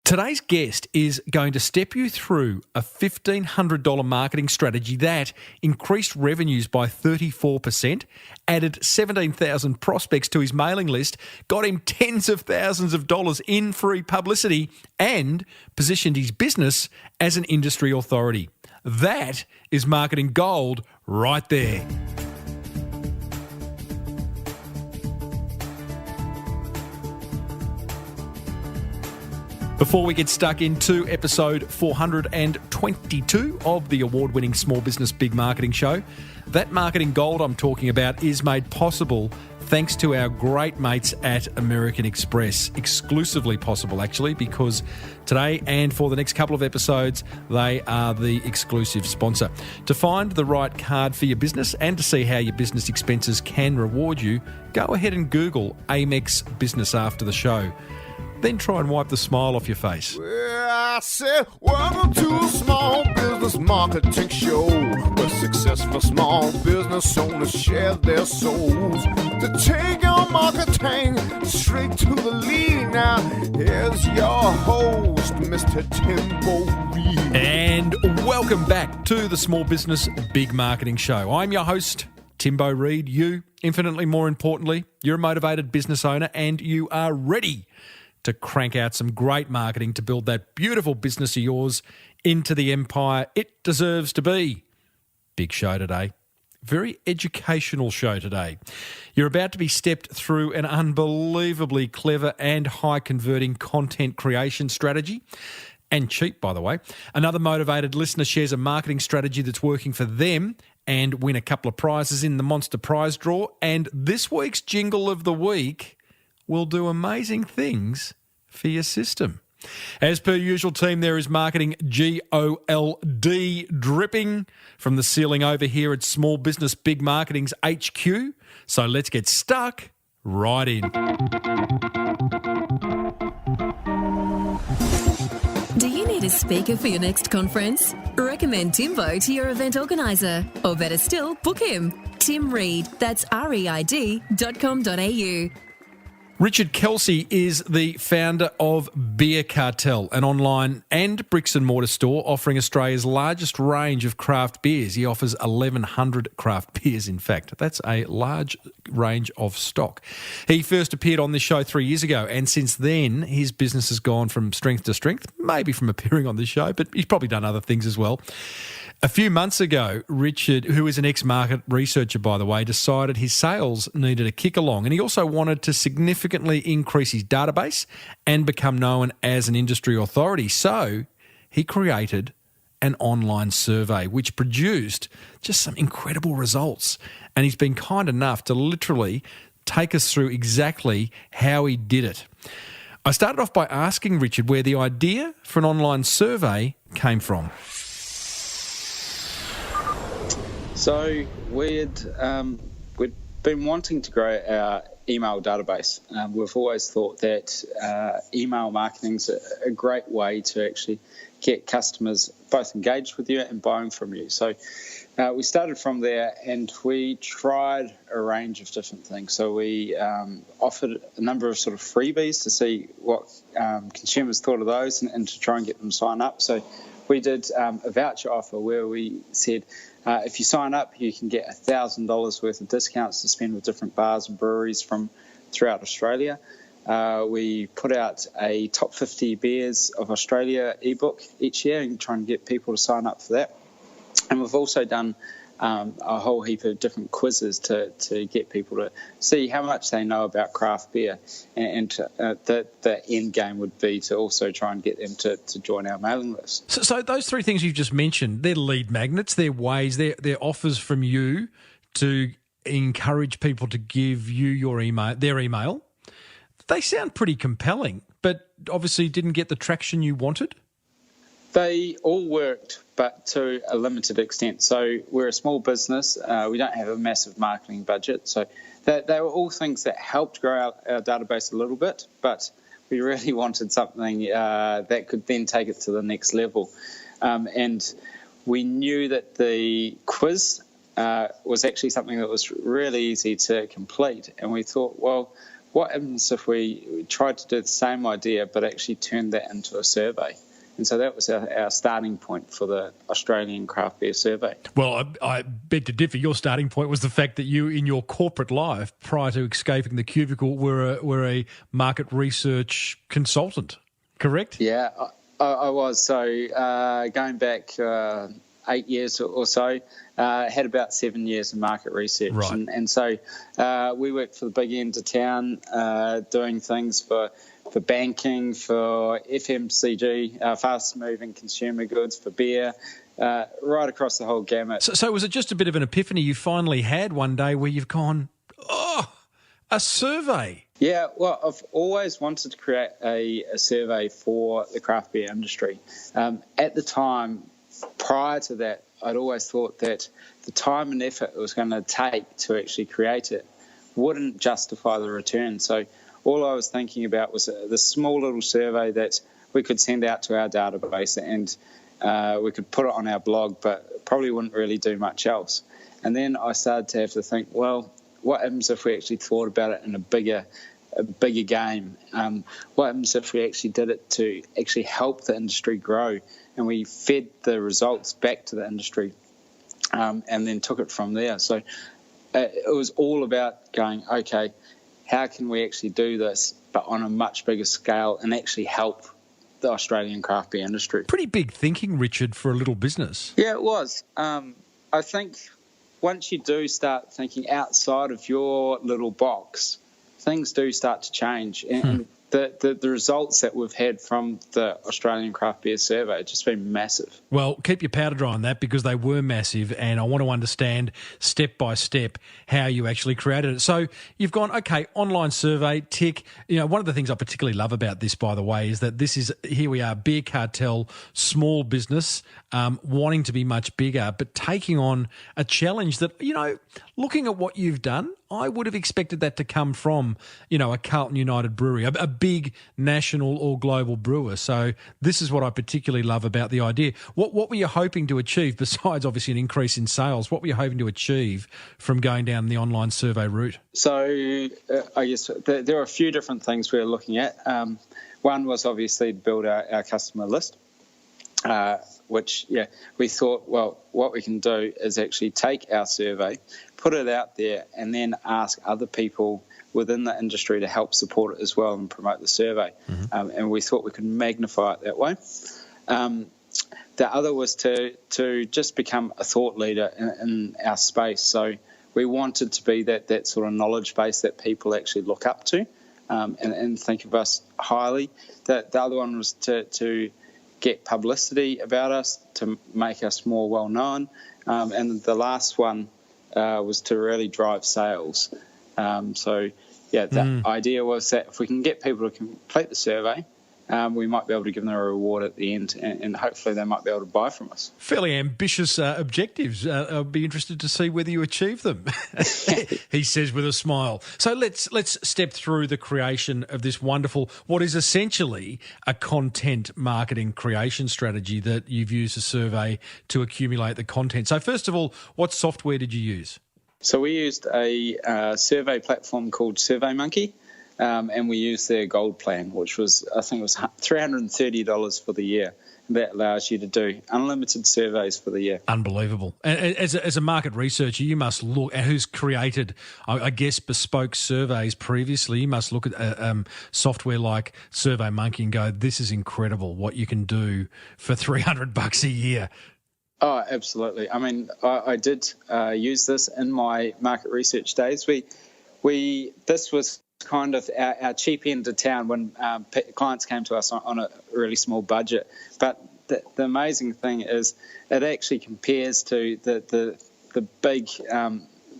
Today's guest is going to step you through a $1,500 marketing strategy that increased revenues by 34%, added 17,000 prospects to his mailing list, got him tens of thousands of dollars in free publicity, and positioned his business as an industry authority. That is marketing gold right there. Before we get stuck into episode 422 of the award-winning Small Business Big Marketing Show, that marketing gold I'm talking about is made possible thanks to our great mates at American Express. Exclusively possible, actually, because today and for the next couple of episodes, they are the exclusive sponsor. To find the right card for your business and to see how your business expenses can reward you, go ahead and Google Amex Business after the show. Then try and wipe the smile off your face. Well, I said, welcome to a small business marketing show, where successful small business owners share their souls to take your marketing straight to the lead. Now, here's your host, Mr. Timbo Reid. And welcome back to the Small Business Big Marketing Show. I'm your host, Timbo Reid. You, infinitely more importantly, you're a motivated business owner and you are ready to crank out some great marketing to build that beautiful business of yours into the empire it deserves to be. Big show today. Very educational show today. You're about to be stepped through an unbelievably clever and high-converting content creation strategy. And cheap, by the way. Another motivated listener shares a marketing strategy that's working for them and win a couple of prizes in the Monster Prize Draw. And this week's Jingle of the Week will do amazing things for your system. As per usual, team, there is marketing GOLD dripping from the ceiling over here at Small Business Big Marketing's HQ. So let's get stuck right in. Do you need a speaker for your next conference? Recommend Timbo to your event organiser. Or better still, book him. Tim Reid, that's reid.com.au. Richard Kelsey is the founder of Beer Cartel, an online and bricks and mortar store offering Australia's largest range of craft beers. He offers 1,100 craft beers, in fact. That's a large range of stock. He first appeared on this show 3 years ago, and since then, his business has gone from strength to strength, maybe from appearing on this show, but he's probably done other things as well. A few months ago, Richard, who is an ex-market researcher, by the way, decided his sales needed a kick along, and he also wanted to significantly increase his database and become known as an industry authority. So he created an online survey which produced just some incredible results, and he's been kind enough to literally take us through exactly how he did it. I started off by asking Richard where the idea for an online survey came from. So we'd been wanting to grow our email database. We've always thought that email marketing's a great way to actually get customers both engaged with you and buying from you. So we started from there and we tried a range of different things. So we offered a number of sort of freebies to see what consumers thought of those and to try and get them to sign up. So we did a voucher offer where we said, if you sign up, you can get $1,000 worth of discounts to spend with different bars and breweries from throughout Australia. We put out a top 50 beers of Australia ebook each year and try and get people to sign up for that. And we've also done a whole heap of different quizzes to get people to see how much they know about craft beer. And the end game would be to also try and get them to join our mailing list. So those three things you've just mentioned, they're lead magnets, they're ways, they're offers from you to encourage people to give you their email. They sound pretty compelling, but obviously didn't get the traction you wanted? They all worked, but to a limited extent. So we're a small business. We don't have a massive marketing budget. So they were all things that helped grow our database a little bit, but we really wanted something that could then take it to the next level. And we knew that the quiz was actually something that was really easy to complete. And we thought, well, what happens if we tried to do the same idea but actually turned that into a survey? And so that was our starting point for the Australian Craft Beer Survey. Well, I beg to differ. Your starting point was the fact that you, in your corporate life, prior to escaping the cubicle, were a market research consultant, correct? Yeah, I was. So going back 8 years or so, had about 7 years of market research. Right. And so we worked for the big end of town, doing things for banking, for FMCG, fast-moving consumer goods, for beer, right across the whole gamut. So was it just a bit of an epiphany you finally had one day where you've gone, oh, a survey? Yeah, well, I've always wanted to create a survey for the craft beer industry. At the time, prior to that, I'd always thought that the time and effort it was going to take to actually create it wouldn't justify the return. So all I was thinking about was the small little survey that we could send out to our database and we could put it on our blog, but probably wouldn't really do much else. And then I started to have to think, well, what happens if we actually thought about it in a bigger game? What happens if we actually did it to actually help the industry grow, and we fed the results back to the industry and then took it from there? So it was all about going, okay, how can we actually do this but on a much bigger scale and actually help the Australian craft beer industry? Pretty big thinking, Richard, for a little business. Yeah, it was. I think once you do start thinking outside of your little box, things do start to change. And the results that we've had from the Australian Craft Beer Survey have just been massive. Well, keep your powder dry on that because they were massive, and I want to understand step by step how you actually created it. So you've gone, okay, online survey, tick. You know, one of the things I particularly love about this, by the way, is that here we are, Beer Cartel, small business, wanting to be much bigger, but taking on a challenge that, you know, looking at what you've done, I would have expected that to come from, you know, a Carlton United brewery, a big national or global brewer. So this is what I particularly love about the idea. What were you hoping to achieve, besides obviously an increase in sales? What were you hoping to achieve from going down the online survey route? So I guess there are a few different things we were looking at. One was obviously to build our customer list, which, we thought, well, what we can do is actually take our survey, put it out there, and then ask other people within the industry to help support it as well and promote the survey. And we thought we could magnify it that way. The other was to just become a thought leader in our space. So we wanted to be that sort of knowledge base that people actually look up to and think of us highly. The other one was to get publicity about us, to make us more well known. And the last one was to really drive sales. The idea was that if we can get people to complete the survey, we might be able to give them a reward at the end, and hopefully they might be able to buy from us. Fairly ambitious objectives. I'd be interested to see whether you achieve them, he says with a smile. So let's step through the creation of this wonderful, what is essentially a content marketing creation strategy that you've used a survey to accumulate the content. So first of all, what software did you use? So we used a survey platform called SurveyMonkey. And we used their gold plan, which was, I think it was $330 for the year. And that allows you to do unlimited surveys for the year. Unbelievable. As a market researcher, you must look at who's created, I guess, bespoke surveys previously. You must look at software like SurveyMonkey and go, this is incredible what you can do for $300 a year. Oh, absolutely. I mean, I did use this in my market research days. This was kind of our cheap end of town when clients came to us on a really small budget. But the amazing thing is it actually compares to the big,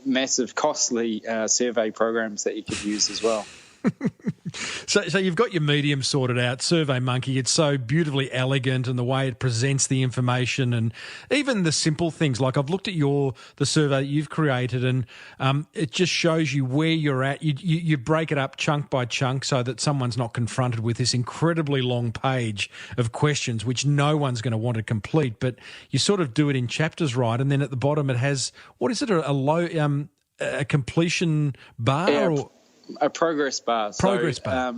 massive, costly survey programs that you could use as well. So you've got your medium sorted out, SurveyMonkey. It's so beautifully elegant, and the way it presents the information, and even the simple things. Like I've looked at the survey that you've created, and it just shows you where you're at. You break it up chunk by chunk so that someone's not confronted with this incredibly long page of questions, which no one's going to want to complete. But you sort of do it in chapters, right? And then at the bottom it has, what is it, a completion bar? Yeah. Or A progress bar. Progress bar.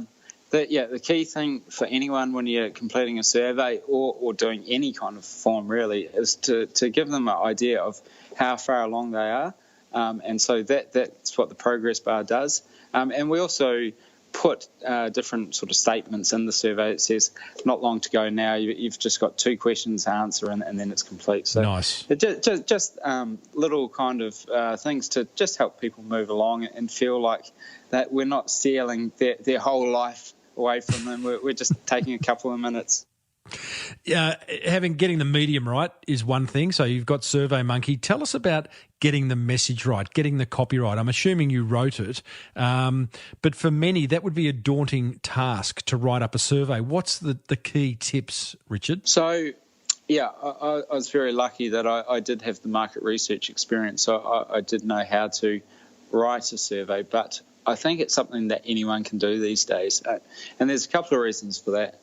The key thing for anyone when you're completing a survey or doing any kind of form really is to give them an idea of how far along they are. And so that's what the progress bar does. And we also put different sort of statements in the survey. It says, not long to go now, you've just got 2 questions to answer and then it's complete. So nice. Just little kind of things to just help people move along and feel like that we're not stealing their whole life away from them. We're just taking a couple of minutes. Getting the medium right is one thing. So you've got SurveyMonkey. Tell us about getting the message right, getting the copy right. I'm assuming you wrote it, but for many that would be a daunting task to write up a survey. What's the key tips, Richard? So, I was very lucky that I did have the market research experience, so I did know how to write a survey, but I think it's something that anyone can do these days. And there's a couple of reasons for that.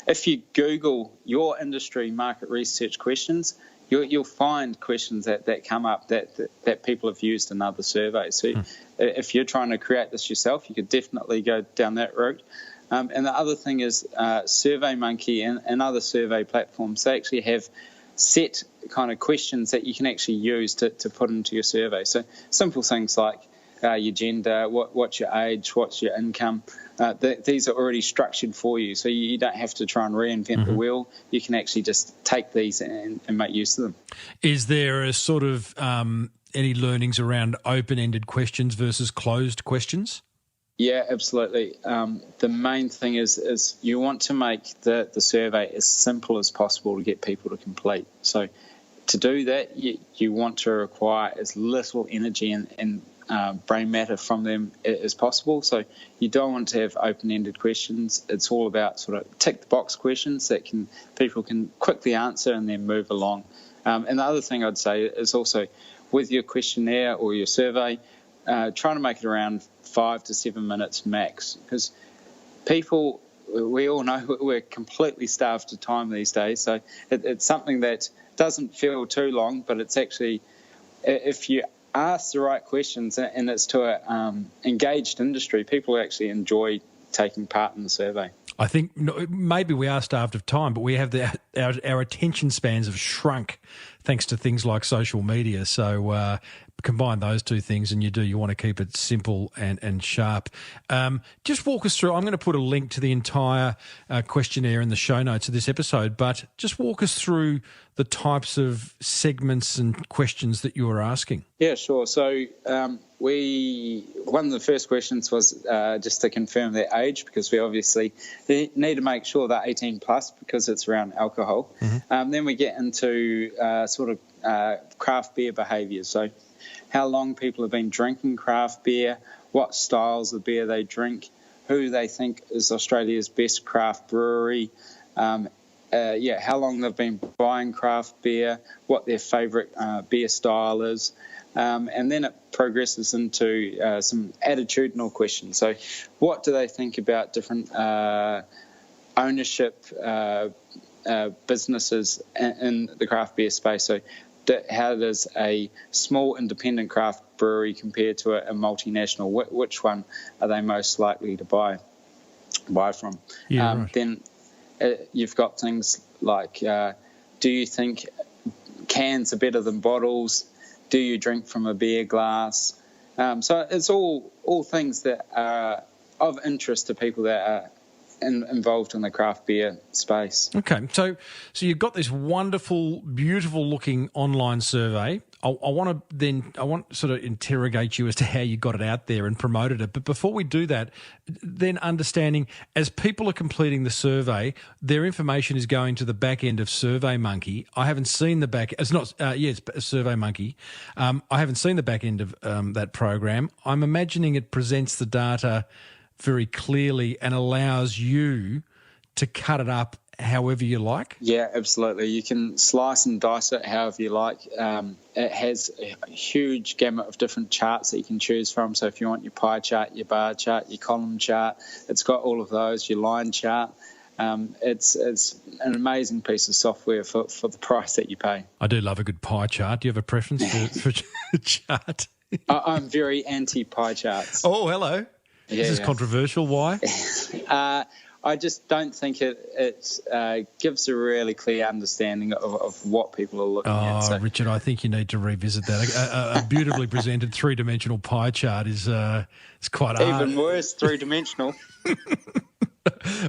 If you Google your industry market research questions, you'll find questions that come up that people have used in other surveys. So if you're trying to create this yourself, you could definitely go down that route. And the other thing is SurveyMonkey and other survey platforms, they actually have set kind of questions that you can actually use to put into your survey. So simple things like your gender, what's your age, what's your income. These are already structured for you, so you don't have to try and reinvent the wheel. You can actually just take these and make use of them. Is there a sort of any learnings around open-ended questions versus closed questions? Yeah, absolutely. The main thing is you want to make the survey as simple as possible to get people to complete. So to do that, you want to require as little energy and brain matter from them as possible. So you don't want to have open-ended questions. It's all about sort of tick-the-box questions that people can quickly answer and then move along. And the other thing I'd say is also with your questionnaire or your survey, trying to make it around 5 to 7 minutes max, because people, we all know we're completely starved of time these days. So it's something that doesn't feel too long, but it's actually, if you ask the right questions and it's to an engaged industry, people actually enjoy taking part in the survey. I think maybe we are starved of time, but we have our attention spans have shrunk thanks to things like social media. So combine those two things and you want to keep it simple and sharp. Just walk us through. I'm going to put a link to the entire questionnaire in the show notes of this episode, but just walk us through the types of segments and questions that you were asking. Yeah, sure. So one of the first questions was just to confirm their age, because we obviously need to make sure they're 18 plus because it's around alcohol. Then we get into sort of craft beer behaviours. So how long people have been drinking craft beer, what styles of beer they drink, who they think is Australia's best craft brewery, how long they've been buying craft beer, what their favourite beer style is. And then it progresses into some attitudinal questions. So what do they think about different ownership businesses in the craft beer space? So how does a small independent craft brewery compare to a multinational? Which one are they most likely to buy from? Yeah, right. Then you've got things like, do you think cans are better than bottles? Do you drink from a beer glass? So it's all things that are of interest to people that are involved in the craft beer space. Okay, so you've got this wonderful, beautiful-looking online survey. I want to sort of interrogate you as to how you got it out there and promoted it. But before we do that, then understanding as people are completing the survey, their information is going to the back end of SurveyMonkey. I haven't seen the back. It's not. It's SurveyMonkey. I haven't seen the back end of that program. I'm imagining it presents the data very clearly and allows you to cut it up however you like? Yeah, absolutely. You can slice and dice it however you like. It has a huge gamut of different charts that you can choose from. So if you want your pie chart, your bar chart, your column chart, it's got all of those, your line chart. It's an amazing piece of software for the price that you pay. I do love a good pie chart. Do you have a preference for a chart? I'm very anti-pie charts. Oh, hello. Is this controversial? Why? I just don't think it gives a really clear understanding of what people are looking at. Oh, Richard, I think you need to revisit that. A beautifully presented three-dimensional pie chart is quite hard. Even worse, three-dimensional.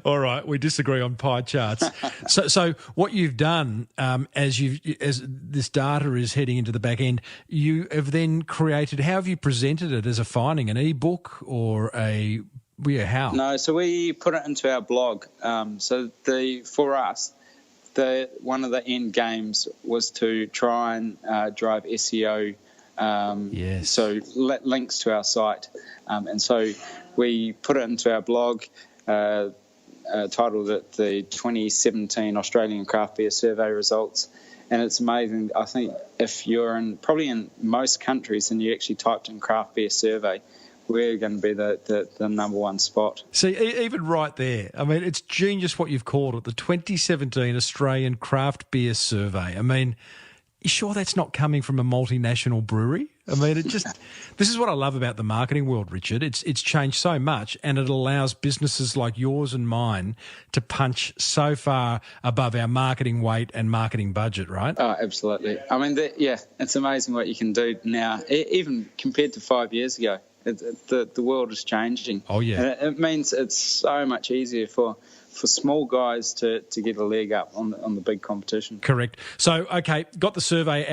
All right, we disagree on pie charts. So what you've done as this data is heading into the back end, you have then created. How have you presented it as a finding? An e-book or a how? No, so we put it into our blog. For us, one of the end games was to try and drive SEO. Yes. So links to our site, and so we put it into our blog. Titled it the 2017 Australian Craft Beer Survey Results, and it's amazing. I think if you're probably in most countries and you actually typed in craft beer survey, we're going to be the number one spot. See, even right there, I mean, it's genius what you've called it, the 2017 Australian Craft Beer Survey. I mean, you sure that's not coming from a multinational brewery? I mean, this is what I love about the marketing world, Richard. It's changed so much, and it allows businesses like yours and mine to punch so far above our marketing weight and marketing budget, right? Oh, absolutely. I mean, it's amazing what you can do now, even compared to 5 years ago. The world is changing. Oh, yeah. And it means it's so much easier for small guys to get a leg up on the big competition. Correct. So, okay, got the survey.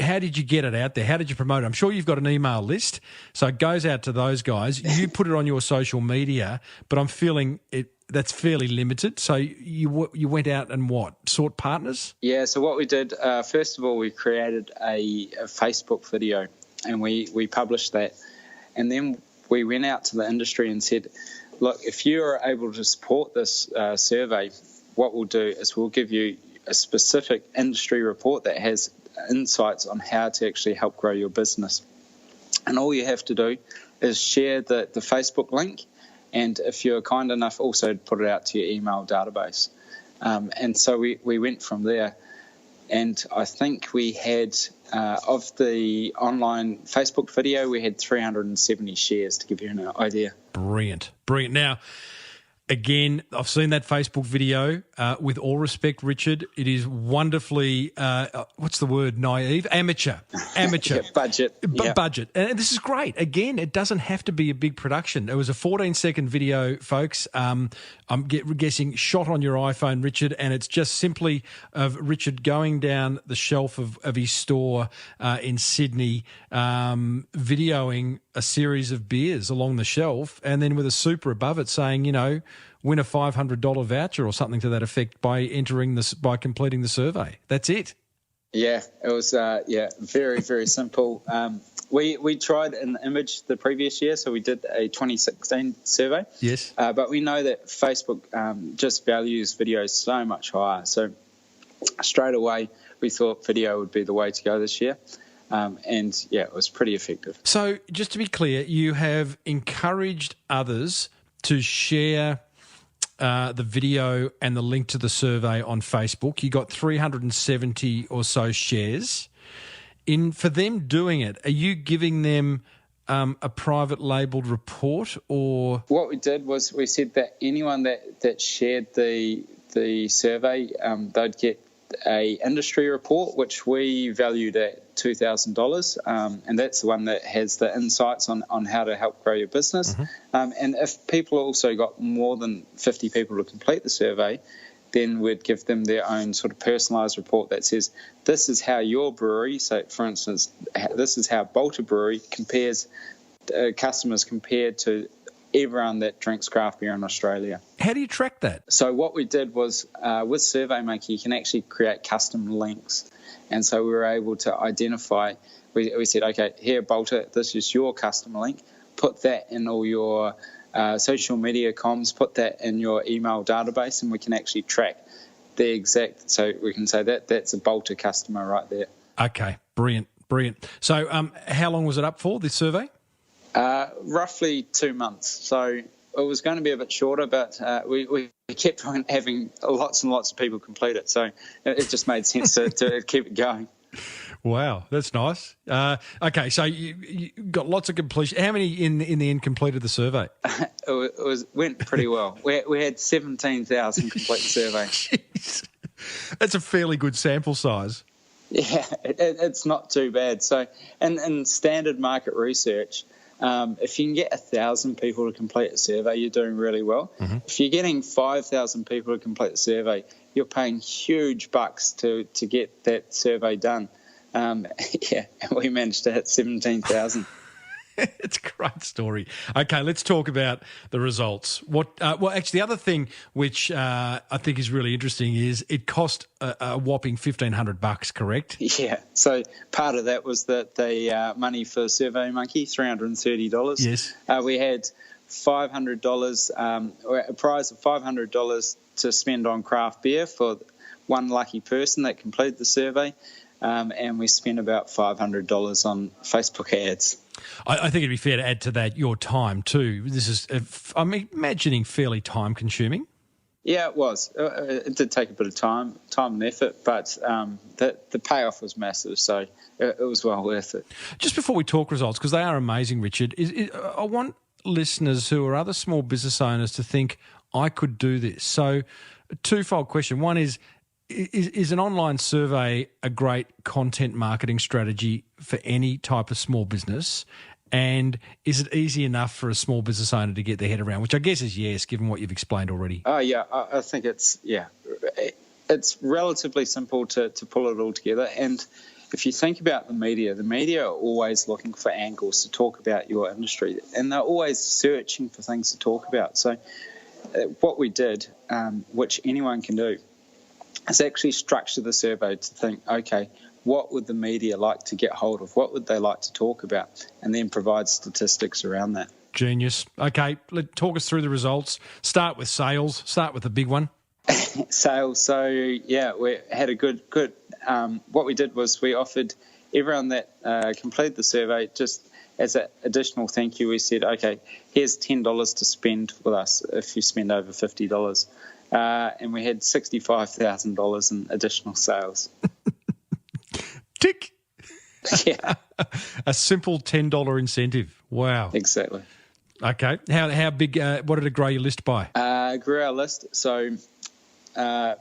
How did you get it out there? How did you promote it? I'm sure you've got an email list, so it goes out to those guys. You put it on your social media, but I'm feeling that's fairly limited. So you went out and sought partners? Yeah, so what we did, first of all, we created a Facebook video, and we published that. And then we went out to the industry and said, look, if you are able to support this survey, what we'll do is we'll give you a specific industry report that has insights on how to actually help grow your business. And all you have to do is share the Facebook link, and if you're kind enough, also put it out to your email database. And so we went from there. And I think we had, of the online Facebook video, we had 370 shares, to give you an idea. Brilliant. Now, again, I've seen that Facebook video. With all respect, Richard, it is wonderfully, what's the word, naive? Amateur. Yeah, budget. Budget. And this is great. Again, it doesn't have to be a big production. It was a 14-second video, folks. I'm guessing shot on your iPhone, Richard, and it's just simply of Richard going down the shelf of his store in Sydney, videoing a series of beers along the shelf, and then with a super above it saying, win a $500 voucher or something to that effect by completing the survey. That's it. Yeah, it was very, very simple. We tried an image the previous year, so we did a 2016 survey. Yes. But we know that Facebook just values videos so much higher. So straight away we thought video would be the way to go this year. It was pretty effective. So just to be clear, you have encouraged others to share the video and the link to the survey on Facebook. You got 370 or so shares. For them doing it, are you giving them a private labelled report, or? What we did was we said that anyone that shared the survey, they'd get a industry report, which we valued at $2,000, and that's the one that has the insights on how to help grow your business. Mm-hmm. And if people also got more than 50 people to complete the survey, then we'd give them their own sort of personalised report that says, this is how your brewery, so for instance, this is how Bolter Brewery compares customers compared to everyone that drinks craft beer in Australia. How do you track that? So what we did was, with SurveyMaker, you can actually create custom links. And so we were able to identify, we said, okay, here, Bolter, this is your custom link. Put that in all your social media comms, put that in your email database, and we can actually track the exact, so we can say that's a Bolter customer right there. Okay, brilliant. So how long was it up for, this survey? Roughly 2 months. So it was going to be a bit shorter, but we kept on having lots and lots of people complete it. So it just made sense to keep it going. Wow, that's nice. Okay, so you got lots of completion. How many in the end completed the survey? It went pretty well. We had 17,000 complete the survey. Jeez. That's a fairly good sample size. Yeah, it's not too bad. So in standard market research, if you can get 1,000 people to complete a survey, you're doing really well. Mm-hmm. If you're getting 5,000 people to complete the survey, you're paying huge bucks to get that survey done. Yeah, we managed to hit 17,000. It's a great story. Okay, let's talk about the results. Well, actually, the other thing which I think is really interesting is it cost a whopping $1,500, correct? Yeah. So part of that was the money for SurveyMonkey, $330. Yes. We had $500, a prize of $500 to spend on craft beer for one lucky person that completed the survey. And we spent about $500 on Facebook ads. I think it'd be fair to add to that your time too. This is, I'm imagining, fairly time consuming. Yeah, it was. It did take a bit of time and effort, but the payoff was massive, so it was well worth it. Just before we talk results, because they are amazing, Richard, I want listeners who are other small business owners to think, I could do this. So a twofold question. One is an online survey a great content marketing strategy for any type of small business? And is it easy enough for a small business owner to get their head around, which I guess is yes, given what you've explained already? Oh, yeah, I think it's relatively simple to pull it all together. And if you think about the media are always looking for angles to talk about your industry, and they're always searching for things to talk about. So what we did, which anyone can do, is actually structure the survey to think, okay, what would the media like to get hold of? What would they like to talk about? And then provide statistics around that. Genius. Okay, talk us through the results. Start with sales. Start with the big one. Sales. So, yeah, we had a good. What we did was we offered everyone that completed the survey, just as an additional thank you, we said, okay, here's $10 to spend with us if you spend over $50. And we had $65,000 in additional sales. Tick. Yeah. A simple $10 incentive. Wow. Exactly. Okay. How big, what did it grow your list by? Grew our list. So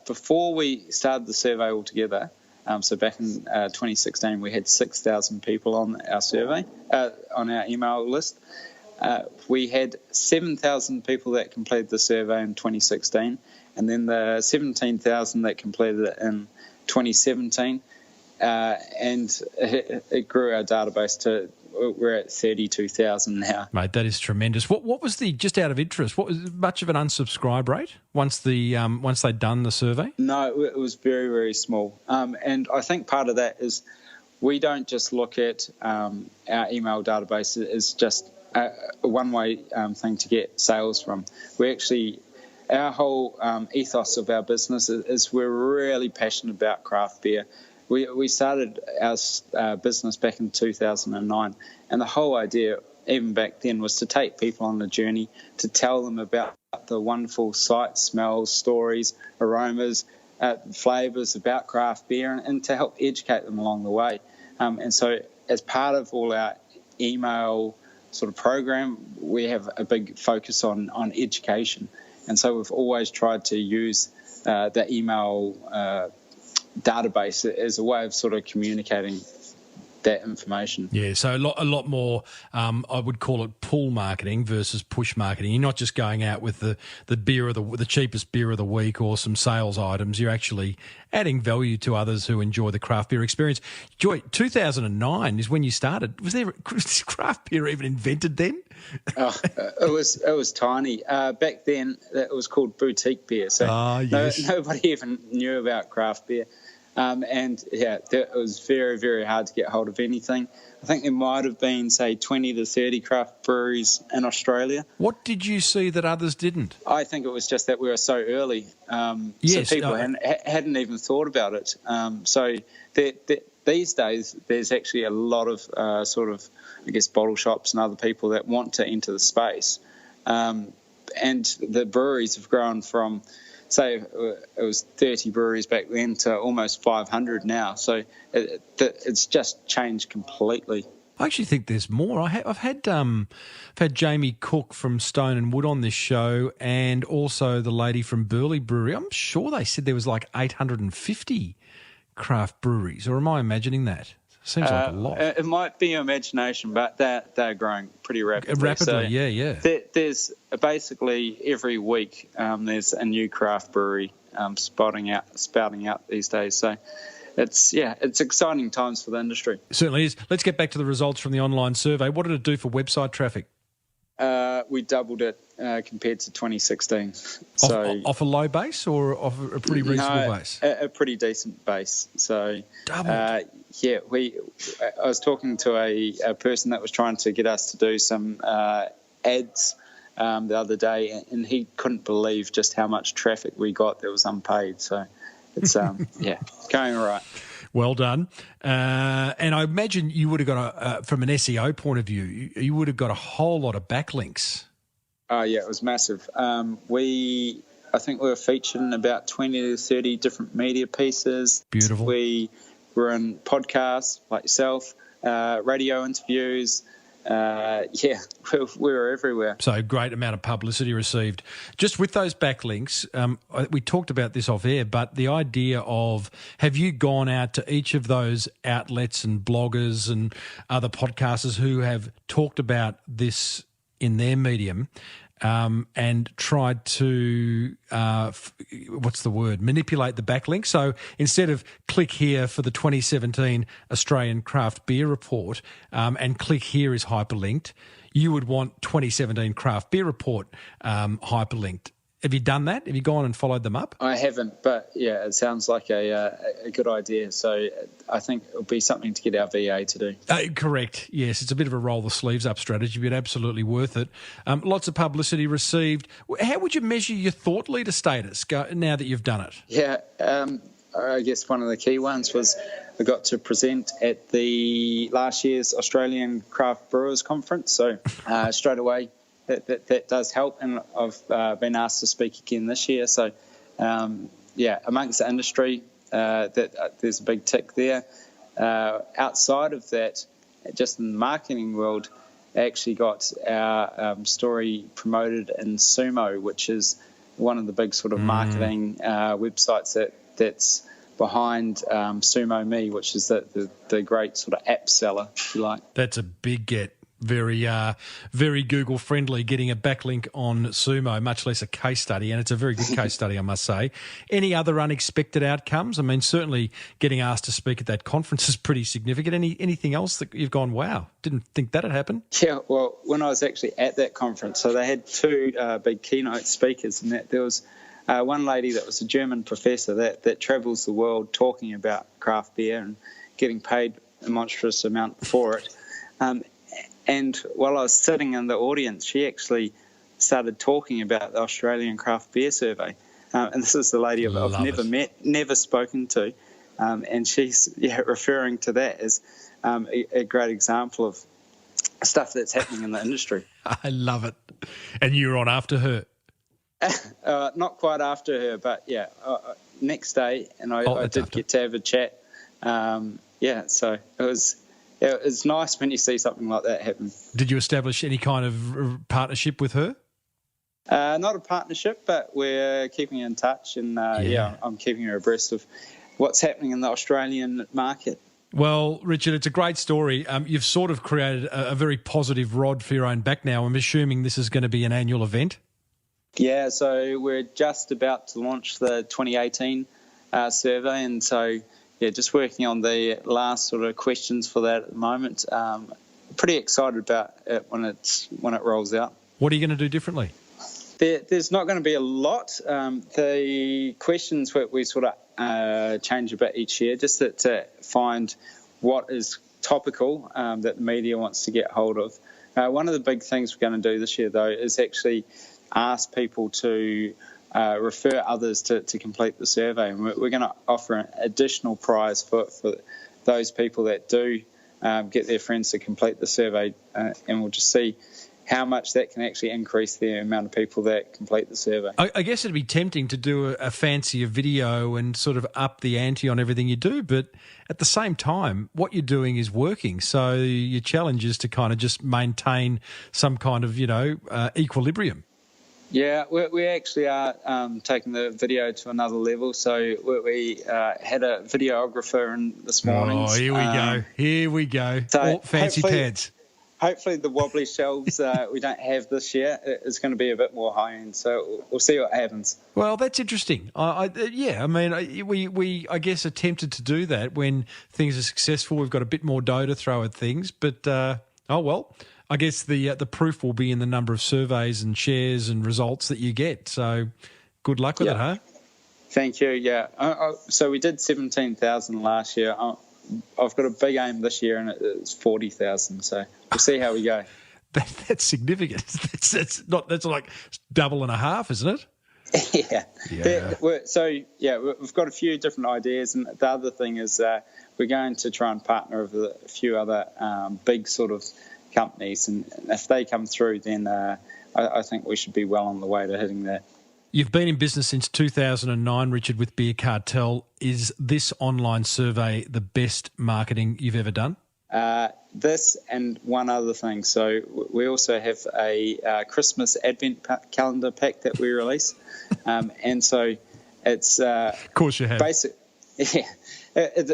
before we started the survey altogether, so back in 2016, we had 6,000 people on our survey, on our email list. We had 7,000 people that completed the survey in 2016, and then the 17,000 that completed it in 2017. And it grew our database to, we're at 32,000 now. Mate, that is tremendous. What was the, just out of interest, what was much of an unsubscribe rate once they'd done the survey? No, it was very, very small. And I think part of that is we don't just look at our email database as just a one-way thing to get sales from. We actually, our whole ethos of our business is we're really passionate about craft beer. We started our business back in 2009, and the whole idea, even back then, was to take people on the journey, to tell them about the wonderful sights, smells, stories, aromas, flavours about craft beer, and to help educate them along the way. And so as part of all our email sort of program, we have a big focus on education. And so we've always tried to use the email database as a way of sort of communicating that information. Yeah, so a lot more, I would call it pull marketing versus push marketing. You're not just going out with the beer of the cheapest beer of the week or some sales items. You're actually adding value to others who enjoy the craft beer experience. Joy, 2009 is when you started. Was craft beer even invented then? It was tiny. Back then, it was called boutique beer. So yes. Nobody even knew about craft beer. And yeah, it was very, very hard to get hold of anything. I think there might have been, say, 20 to 30 craft breweries in Australia. What did you see that others didn't? I think it was just that we were so early. Yes, so people hadn't even thought about it. So these days, there's actually a lot of sort of, I guess, bottle shops and other people that want to enter the space. And the breweries have grown from say it was 30 breweries back then to almost 500 now. So it's just changed completely. I actually think there's more. I've had Jamie Cook from Stone and Wood on this show, and also the lady from Burley Brewery. I'm sure they said there was like 850 craft breweries, or am I imagining that? Seems like a lot. It might be your imagination, but they're growing pretty rapidly. Rapidly, yeah. There's basically every week there's a new craft brewery spouting out these days. So it's exciting times for the industry. It certainly is. Let's get back to the results from the online survey. What did it do for website traffic? We doubled it compared to 2016. Off a low base or off a pretty reasonable base? A pretty decent base. So doubled. I was talking to a person that was trying to get us to do some ads the other day, and he couldn't believe just how much traffic we got that was unpaid. So it's going all right. Well done. And I imagine you would have got, from an SEO point of view, you would have got a whole lot of backlinks. Oh, yeah, it was massive. I think we were featured in about 20 to 30 different media pieces. Beautiful. We were in podcasts like yourself, radio interviews. We were everywhere. So a great amount of publicity received. Just with those backlinks, we talked about this off air, but the idea of, have you gone out to each of those outlets and bloggers and other podcasters who have talked about this in their medium and tried to, manipulate the backlink? So instead of click here for the 2017 Australian Craft Beer Report and click here is hyperlinked, you would want 2017 Craft Beer Report hyperlinked. Have you done that? Have you gone and followed them up? I haven't, but yeah, it sounds like a good idea. So I think it'll be something to get our VA to do. Correct. Yes, it's a bit of a roll the sleeves up strategy, but absolutely worth it. Lots of publicity received. How would you measure your thought leader status now that you've done it? Yeah, I guess one of the key ones was I got to present at the last year's Australian Craft Brewers Conference. So straight away, that does help, and I've been asked to speak again this year. So, amongst the industry, there's a big tick there. Outside of that, just in the marketing world, I actually got our story promoted in Sumo, which is one of the big sort of marketing websites that's behind Sumo Me, which is the great sort of app seller, if you like. That's a big get. Very Google friendly, getting a backlink on Sumo, much less a case study, and it's a very good case study, I must say. Any other unexpected outcomes? I mean, certainly getting asked to speak at that conference is pretty significant. Anything else that you've gone, wow, didn't think that'd happen? Yeah, well, when I was actually at that conference, so they had two big keynote speakers, and there was one lady that was a German professor that travels the world talking about craft beer and getting paid a monstrous amount for it. And while I was sitting in the audience, she actually started talking about the Australian Craft Beer Survey. And this is the lady I've never met, never spoken to. And she's referring to that as a great example of stuff that's happening in the industry. I love it. And you were on after her? Not quite after her, but next day. And I did get to have a chat. So it was... Yeah, it's nice when you see something like that happen. Did you establish any kind of partnership with her? Not a partnership, but we're keeping in touch, and I'm keeping her abreast of what's happening in the Australian market. Well, Richard, it's a great story. You've sort of created a very positive rod for your own back now. I'm assuming this is going to be an annual event? Yeah, so we're just about to launch the 2018 survey, and so... Yeah, just working on the last sort of questions for that at the moment. Pretty excited about it when it rolls out. What are you going to do differently? There's not going to be a lot. The questions we sort of change a bit each year, just to find what is topical that the media wants to get hold of. One of the big things we're going to do this year, though, is actually ask people to refer others to complete the survey. And we're going to offer an additional prize for those people that do get their friends to complete the survey, and we'll just see how much that can actually increase the amount of people that complete the survey. I guess it'd be tempting to do a fancier video and sort of up the ante on everything you do, but at the same time, what you're doing is working. So your challenge is to kind of just maintain some kind of, equilibrium. Yeah, we actually are taking the video to another level. So we had a videographer in this morning. Oh, here we go. So all fancy pants. Hopefully the wobbly shelves we don't have this year is going to be a bit more high-end, so we'll see what happens. Well, that's interesting. We I guess attempted to do that when things are successful. We've got a bit more dough to throw at things, but I guess the proof will be in the number of surveys and shares and results that you get. So good luck with it, huh? Thank you, yeah. So we did 17,000 last year. I've got a big aim this year, and it's 40,000. So we'll see how we go. That's significant. That's like double and a half, isn't it? Yeah. We've got a few different ideas, and the other thing is we're going to try and partner with a few other big sort of companies, and if they come through, then I think we should be well on the way to hitting that. You've been in business since 2009, Richard, with Beer Cartel. Is this online survey the best marketing you've ever done? This and one other thing. So we also have a Christmas advent calendar pack that we release. And so it's... of course you have.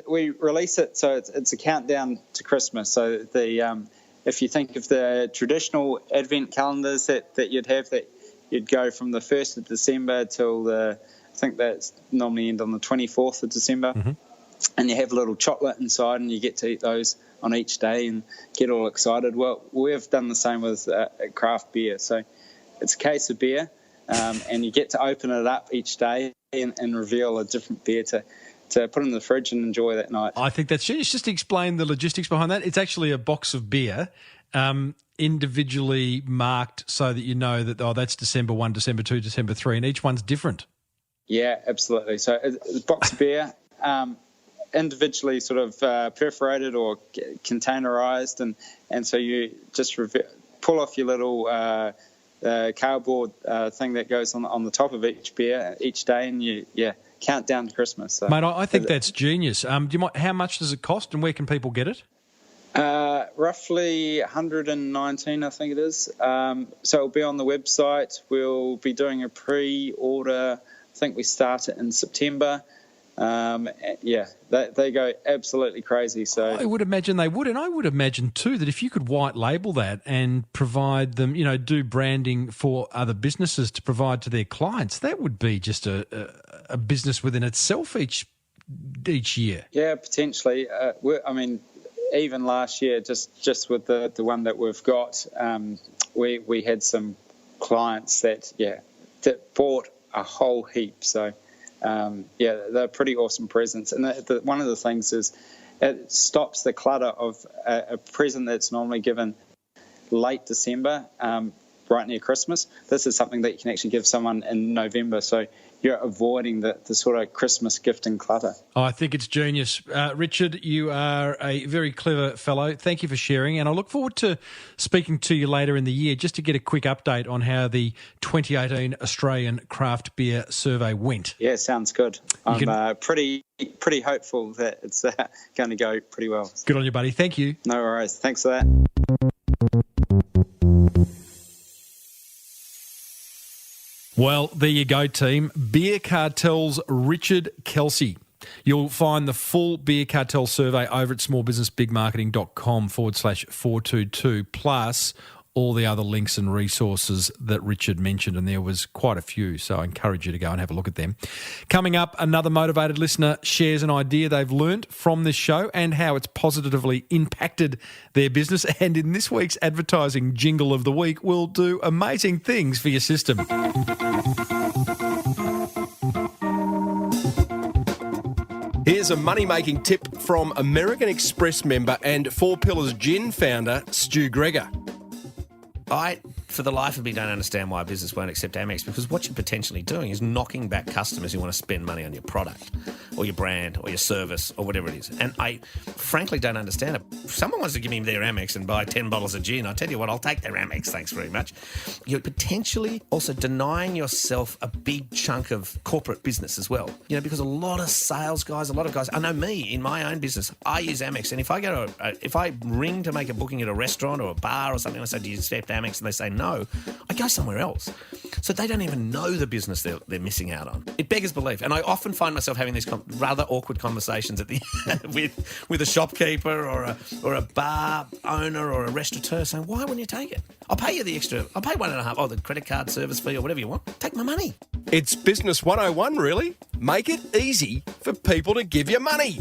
We release it, so it's a countdown to Christmas. So if you think of the traditional advent calendars that you'd have, that you'd go from the 1st of December till I think that's normally end on the 24th of December. Mm-hmm. And you have a little chocolate inside, and you get to eat those on each day and get all excited. Well, we've done the same with craft beer. So it's a case of beer, and you get to open it up each day and reveal a different beer to put in the fridge and enjoy that night. I think that's genius. Just to explain the logistics behind that, it's actually a box of beer, individually marked so that you know that, that's December 1, December 2, December 3, and each one's different. Yeah, absolutely. So it's a box of beer, individually sort of perforated or containerized, and so you just pull off your little cardboard thing that goes on the top of each beer each day, and you count down to Christmas. So, mate, I think that's genius. How much does it cost, and where can people get it? Roughly 119, I think it is. So it'll be on the website. We'll be doing a pre-order. I think we start it in September. They go absolutely crazy. So I would imagine they would, and I would imagine too that if you could white label that and provide them, do branding for other businesses to provide to their clients, that would be just a business within itself each year. Yeah, potentially. Even last year, just with the one that we've got, we had some clients that bought a whole heap. So, they're pretty awesome presents. And one of the things is it stops the clutter of a present that's normally given late December, right near Christmas. This is something that you can actually give someone in November. So you're avoiding the sort of Christmas gifting clutter. Oh, I think it's genius. Richard, you are a very clever fellow. Thank you for sharing, and I look forward to speaking to you later in the year just to get a quick update on how the 2018 Australian Craft Beer Survey went. Yeah, sounds good. I'm pretty hopeful that it's going to go pretty well. Good on you, buddy. Thank you. No worries. Thanks for that. Well, there you go, team. Beer Cartel's Richard Kelsey. You'll find the full Beer Cartel survey over at smallbusinessbigmarketing.com/422, plus all the other links and resources that Richard mentioned, and there was quite a few, so I encourage you to go and have a look at them. Coming up, another motivated listener shares an idea they've learnt from this show and how it's positively impacted their business, and in this week's advertising jingle of the week, we'll do amazing things for your system. Here's a money-making tip from American Express member and Four Pillars Gin founder, Stu Gregor. I, for the life of me, don't understand why a business won't accept Amex, because what you're potentially doing is knocking back customers who want to spend money on your product. or your brand or your service or whatever it is. And I frankly don't understand it. If someone wants to give me their Amex and buy 10 bottles of gin, I tell you what, I'll take their Amex, thanks very much. You're potentially also denying yourself a big chunk of corporate business as well. You know, because a lot of sales guys, I know me in my own business, I use Amex, and if I go to if I ring to make a booking at a restaurant or a bar or something, I say, do you accept Amex? And they say no, I go somewhere else. So they don't even know the business they're missing out on. It beggars belief. And I often find myself having these rather awkward conversations at the with a shopkeeper or a bar owner or a restaurateur saying, why wouldn't you take it? I'll pay you the extra. I'll pay 1.5, the credit card service fee or whatever you want. Take my money. It's Business 101, really. Make it easy for people to give you money.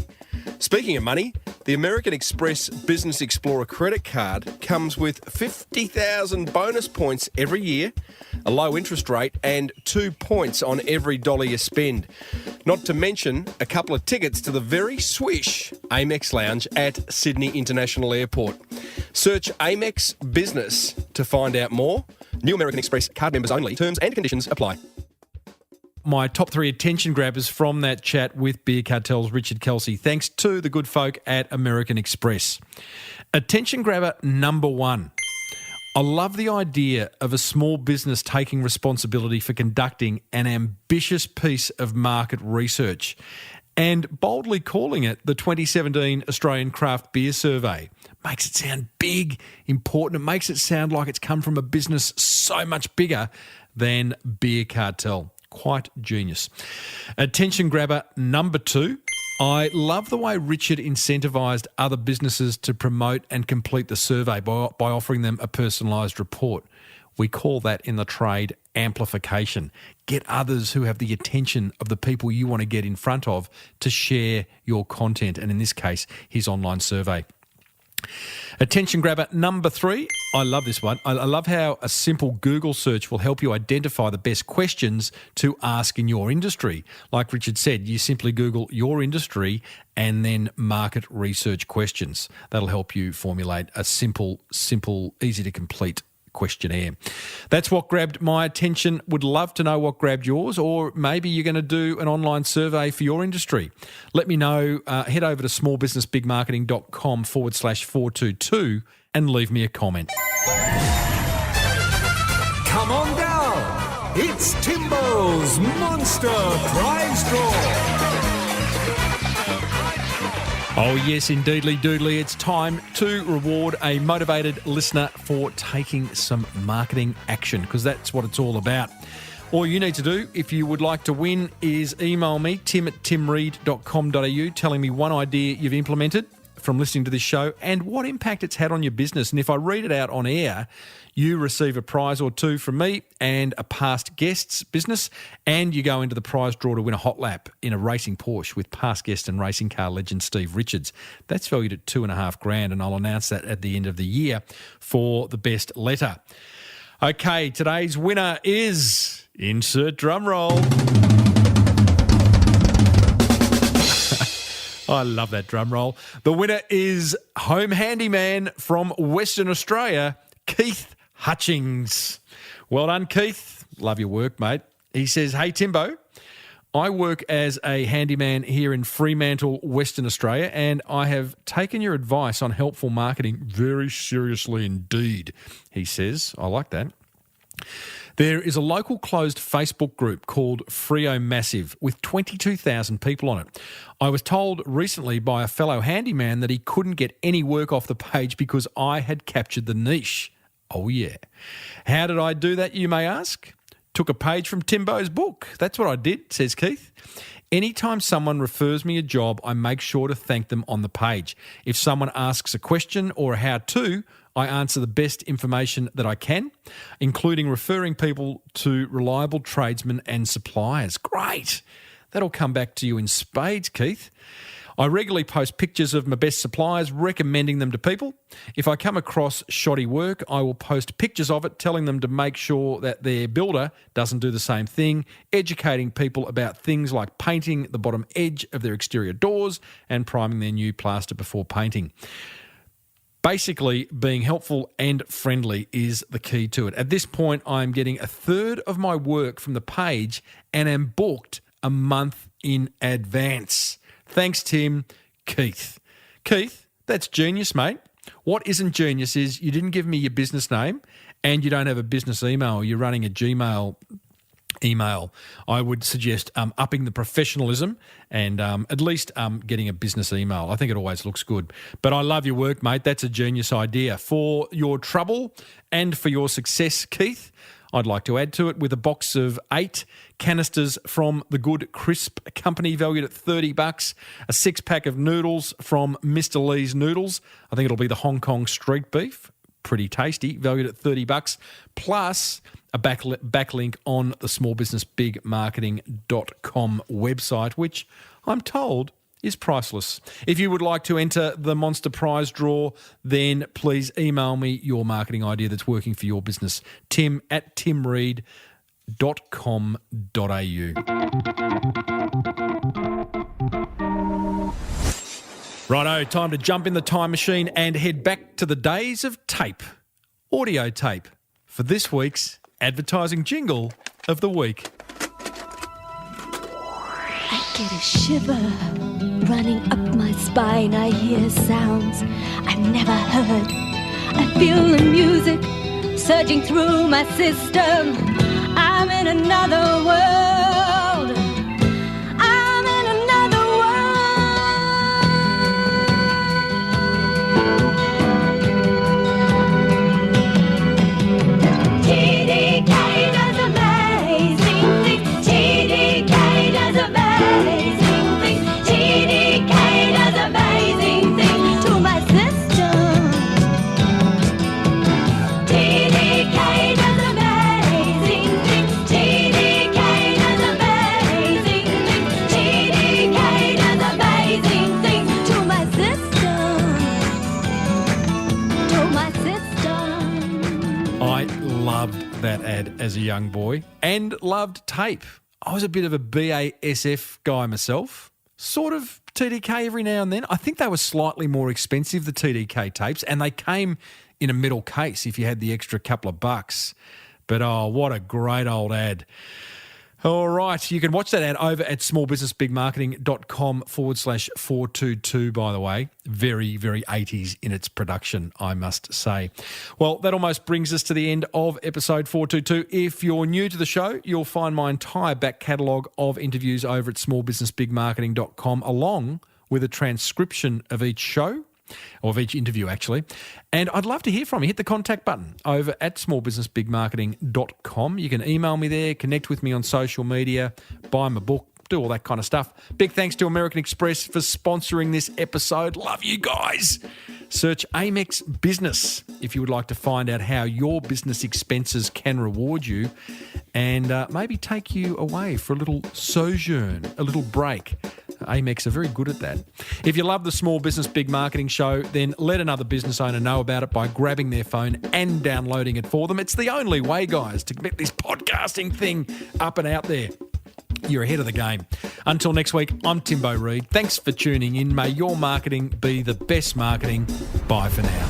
Speaking of money, the American Express Business Explorer credit card comes with 50,000 bonus points every year, a low interest rate, and 2 points on every dollar you spend. Not to mention a couple of tickets to the very swish Amex Lounge at Sydney International Airport. Search Amex Business to find out more. New American Express card members only. Terms and conditions apply. My top 3 attention grabbers from that chat with Beer Cartel's Richard Kelsey, thanks to the good folk at American Express. Attention grabber number 1. I love the idea of a small business taking responsibility for conducting an ambitious piece of market research and boldly calling it the 2017 Australian Craft Beer Survey. Makes it sound big, important. It makes it sound like it's come from a business so much bigger than Beer Cartel. Quite genius. Attention grabber number 2. I love the way Richard incentivised other businesses to promote and complete the survey by offering them a personalised report. We call that in the trade amplification. Get others who have the attention of the people you want to get in front of to share your content, and in this case, his online survey. Attention grabber number 3. I love this one. I love how a simple Google search will help you identify the best questions to ask in your industry. Like Richard said, you simply Google your industry and then market research questions. That'll help you formulate a simple, easy to complete questionnaire. That's what grabbed my attention. Would love to know what grabbed yours, or maybe you're going to do an online survey for your industry. Let me know. Head over to smallbusinessbigmarketing.com/422 and leave me a comment. Come on down. It's Timbo's Monster Prize Draw. Oh, yes, indeedly doodly. It's time to reward a motivated listener for taking some marketing action, because that's what it's all about. All you need to do, if you would like to win, is email me, tim@timreid.com.au, telling me one idea you've implemented from listening to this show and what impact it's had on your business. And if I read it out on air, you receive a prize or two from me and a past guest's business, and you go into the prize draw to win a hot lap in a racing Porsche with past guest and racing car legend Steve Richards. That's valued at $2,500, and I'll announce that at the end of the year for the best letter. Okay, today's winner is, insert drum roll. I love that drum roll. The winner is home handyman from Western Australia, Keith Hutchings. Well done, Keith. Love your work, mate. He says, hey, Timbo, I work as a handyman here in Fremantle, Western Australia, and I have taken your advice on helpful marketing very seriously indeed, he says. I like that. There is a local closed Facebook group called Freo Massive with 22,000 people on it. I was told recently by a fellow handyman that he couldn't get any work off the page because I had captured the niche. Oh, yeah. How did I do that, you may ask? Took a page from Timbo's book. That's what I did, says Keith. Anytime someone refers me a job, I make sure to thank them on the page. If someone asks a question or a how-to, I answer the best information that I can, including referring people to reliable tradesmen and suppliers. Great. That'll come back to you in spades, Keith. I regularly post pictures of my best suppliers, recommending them to people. If I come across shoddy work, I will post pictures of it, telling them to make sure that their builder doesn't do the same thing, educating people about things like painting the bottom edge of their exterior doors and priming their new plaster before painting. Basically, being helpful and friendly is the key to it. At this point, I'm getting a third of my work from the page and am booked a month in advance. Thanks, Tim. Keith. Keith, that's genius, mate. What isn't genius is you didn't give me your business name and you don't have a business email. You're running a Gmail email. I would suggest upping the professionalism and at least getting a business email. I think it always looks good. But I love your work, mate. That's a genius idea. For your trouble and for your success, Keith, I'd like to add to it with a box of 8 canisters from the Good Crisp Company valued at $30, a 6-pack of noodles from Mr. Lee's Noodles. I think it'll be the Hong Kong street beef. Pretty tasty, valued at $30, plus a backlink on the smallbusinessbigmarketing.com website, which I'm told is priceless. If you would like to enter the Monster Prize draw, then please email me your marketing idea that's working for your business. tim@timreid.com.au. Righto, time to jump in the time machine and head back to the days of tape, audio tape, for this week's advertising jingle of the week. I get a shiver running up my spine. I hear sounds I've never heard. I feel the music surging through my system. I'm in another world. I'm in another world. TDK does amazing things. TDK does amazing things. TDK does amazing things to my system. TDK does amazing things. TDK does amazing things. TDK does amazing things to my system. To my system. I loved that ad as a young boy and loved tape. I was a bit of a BASF guy myself, sort of TDK every now and then. I think they were slightly more expensive, the TDK tapes, and they came in a metal case if you had the extra couple of bucks. But, oh, what a great old ad. All right, you can watch that ad over at smallbusinessbigmarketing.com/422, by the way. Very, very 80s in its production, I must say. Well, that almost brings us to the end of episode 422. If you're new to the show, you'll find my entire back catalogue of interviews over at smallbusinessbigmarketing.com, along with a transcription of each show, or of each interview, actually. And I'd love to hear from you. Hit the contact button over at smallbusinessbigmarketing.com. You can email me there, connect with me on social media, buy my book, do all that kind of stuff. Big thanks to American Express for sponsoring this episode. Love you guys. Search Amex Business if you would like to find out how your business expenses can reward you and maybe take you away for a little sojourn, a little break. Amex are very good at that. If you love the Small Business Big Marketing Show, then let another business owner know about it by grabbing their phone and downloading it for them. It's the only way, guys, to get this podcasting thing up and out there. You're ahead of the game. Until next week, I'm Timbo Reid. Thanks for tuning in. May your marketing be the best marketing. Bye for now.